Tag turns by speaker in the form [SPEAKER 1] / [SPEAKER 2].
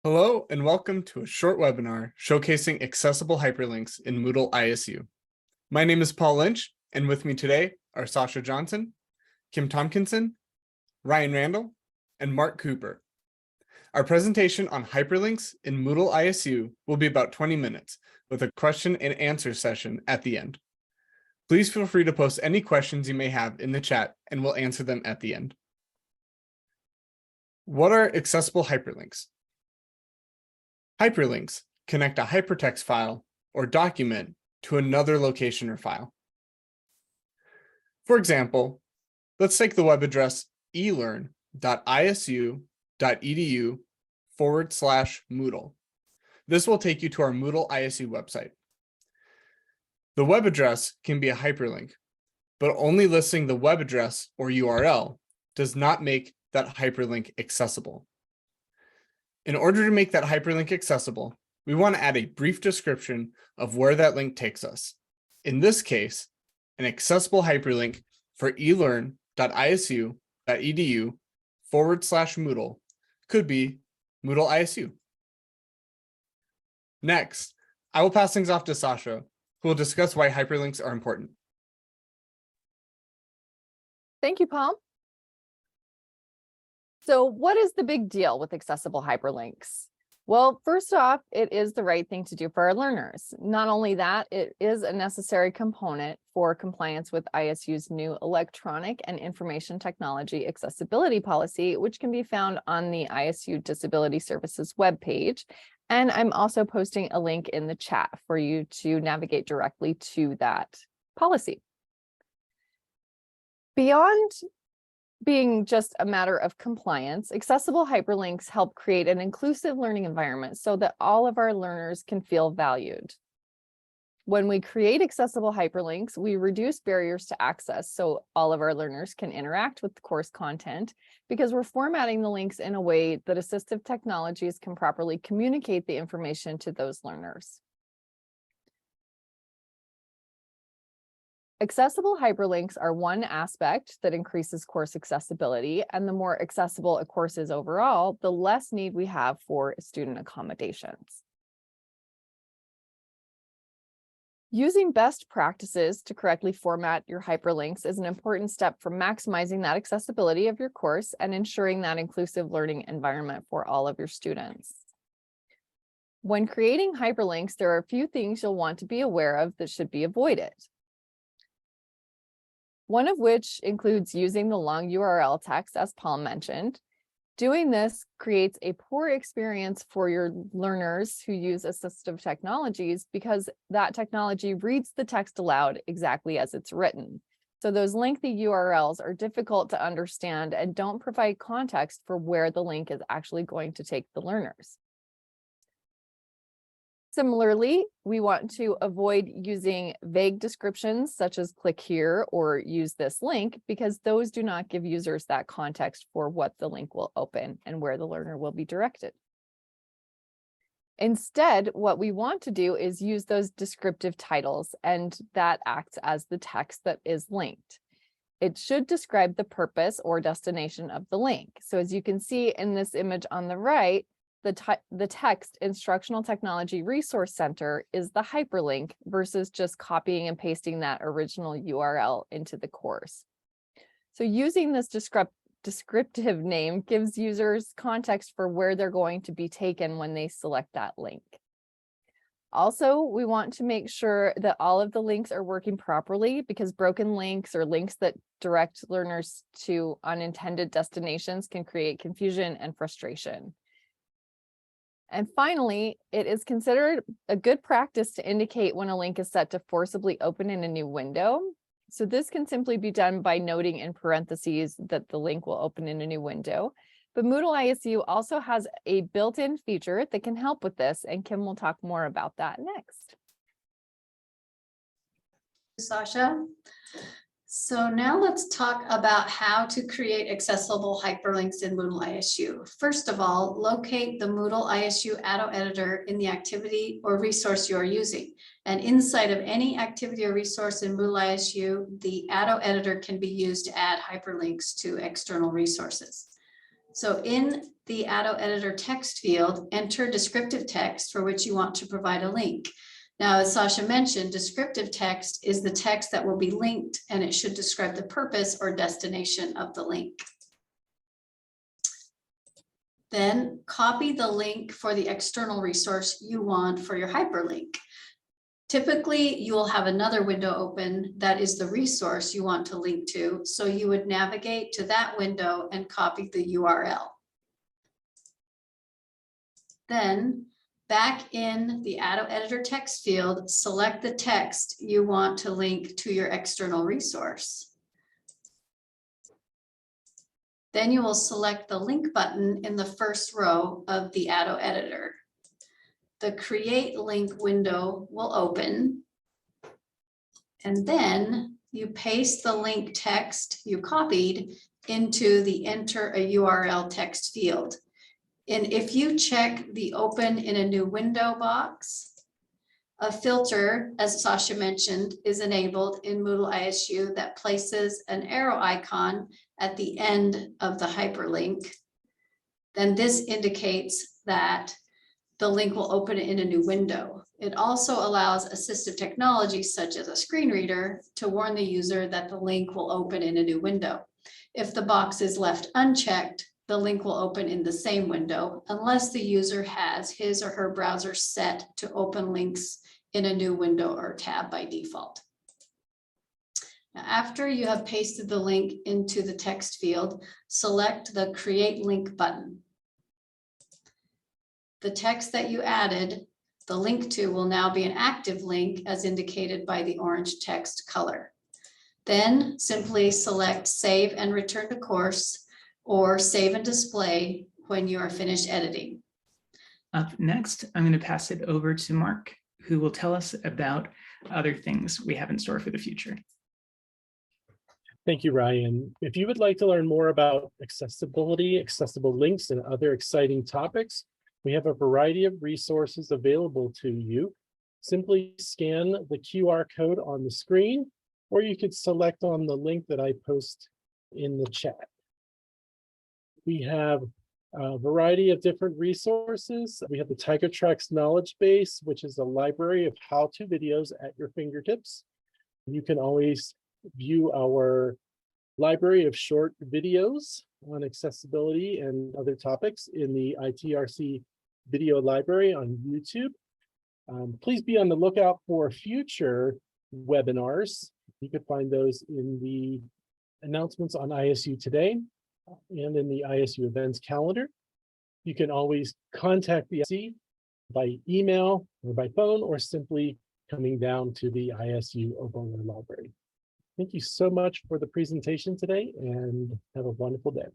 [SPEAKER 1] Hello and welcome to a short webinar showcasing accessible hyperlinks in Moodle ISU. My name is Paul Lynch, and with me today are Sasha Johnson, Kim Tompkinson, Ryan Randall, and Mark Cooper. Our presentation on hyperlinks in Moodle ISU will be about 20 minutes with a question and answer session at the end. Please feel free to post any questions you may have in the chat and we'll answer them at the end. What are accessible hyperlinks? Hyperlinks connect a hypertext file or document to another location or file. For example, let's take the web address elearn.isu.edu/Moodle. This will take you to our Moodle ISU website. The web address can be a hyperlink, but only listing the web address or URL does not make that hyperlink accessible. In order to make that hyperlink accessible, we want to add a brief description of where that link takes us. In this case, an accessible hyperlink for elearn.isu.edu/Moodle could be Moodle ISU. Next, I will pass things off to Sasha, who will discuss why hyperlinks are important.
[SPEAKER 2] Thank you, Paul. So what is the big deal with accessible hyperlinks? Well, first off, it is the right thing to do for our learners. Not only that, it is a necessary component for compliance with ISU's new Electronic and Information Technology Accessibility Policy, which can be found on the ISU Disability Services webpage. And I'm also posting a link in the chat for you to navigate directly to that policy. Beyond being just a matter of compliance, accessible hyperlinks help create an inclusive learning environment so that all of our learners can feel valued. When we create accessible hyperlinks, we reduce barriers to access so all of our learners can interact with the course content because we're formatting the links in a way that assistive technologies can properly communicate the information to those learners. Accessible hyperlinks are one aspect that increases course accessibility, and the more accessible a course is overall, the less need we have for student accommodations. Using best practices to correctly format your hyperlinks is an important step for maximizing that accessibility of your course and ensuring that inclusive learning environment for all of your students. When creating hyperlinks, there are a few things you'll want to be aware of that should be avoided. One of which includes using the long URL text, as Paul mentioned. Doing this creates a poor experience for your learners who use assistive technologies because that technology reads the text aloud exactly as it's written. So those lengthy URLs are difficult to understand and don't provide context for where the link is actually going to take the learners. Similarly, we want to avoid using vague descriptions such as click here or use this link because those do not give users that context for what the link will open and where the learner will be directed. Instead, what we want to do is use those descriptive titles, and that acts as the text that is linked. It should describe the purpose or destination of the link. So as you can see in this image on the right, the text Instructional Technology Resource Center is the hyperlink versus just copying and pasting that original URL into the course. So using this descriptive name gives users context for where they're going to be taken when they select that link. Also, we want to make sure that all of the links are working properly because broken links or links that direct learners to unintended destinations can create confusion and frustration. And finally, it is considered a good practice to indicate when a link is set to forcibly open in a new window. So this can simply be done by noting in parentheses that the link will open in a new window. But Moodle ISU also has a built-in feature that can help with this, and Kim will talk more about that next.
[SPEAKER 3] Sasha. So now let's talk about how to create accessible hyperlinks in Moodle ISU. First of all, locate the Moodle ISU Addo editor in the activity or resource you are using. And inside of any activity or resource in Moodle ISU, the Addo editor can be used to add hyperlinks to external resources. So in the Addo Editor text field, enter descriptive text for which you want to provide a link. Now, as Sasha mentioned, descriptive text is the text that will be linked, and it should describe the purpose or destination of the link. Then copy the link for the external resource you want for your hyperlink. Typically, you will have another window open that is the resource you want to link to. So you would navigate to that window and copy the URL. Then back in the Addo Editor text field, select the text you want to link to your external resource. Then you will select the link button in the first row of the Addo Editor. The Create Link window will open. And then you paste the link text you copied into the Enter a URL text field. And if you check the Open in a New Window box, a filter, as Sasha mentioned, is enabled in Moodle ISU that places an arrow icon at the end of the hyperlink. Then this indicates that the link will open in a new window. It also allows assistive technology such as a screen reader to warn the user that the link will open in a new window. If the box is left unchecked, the link will open in the same window unless the user has his or her browser set to open links in a new window or tab by default. Now, after you have pasted the link into the text field, select the Create Link button. The text that you added the link to will now be an active link as indicated by the orange text color. Then simply select Save and Return to Course or Save and Display when you are finished editing.
[SPEAKER 4] Up next, I'm going to pass it over to Mark, who will tell us about other things we have in store for the future.
[SPEAKER 5] Thank you, Ryan. If you would like to learn more about accessibility, accessible links, and other exciting topics, we have a variety of resources available to you. Simply scan the QR code on the screen, or you could select on the link that I post in the chat. We have a variety of different resources. We have the Tiger Tracks Knowledge Base, which is a library of how-to videos at your fingertips. You can always view our library of short videos on accessibility and other topics in the ITRC video library on YouTube. Please be on the lookout for future webinars. You can find those in the announcements on ISU Today and in the ISU events calendar. You can always contact the ISU by email or by phone, or simply coming down to the ISU Oberlin Library. Thank you so much for the presentation today, and have a wonderful day.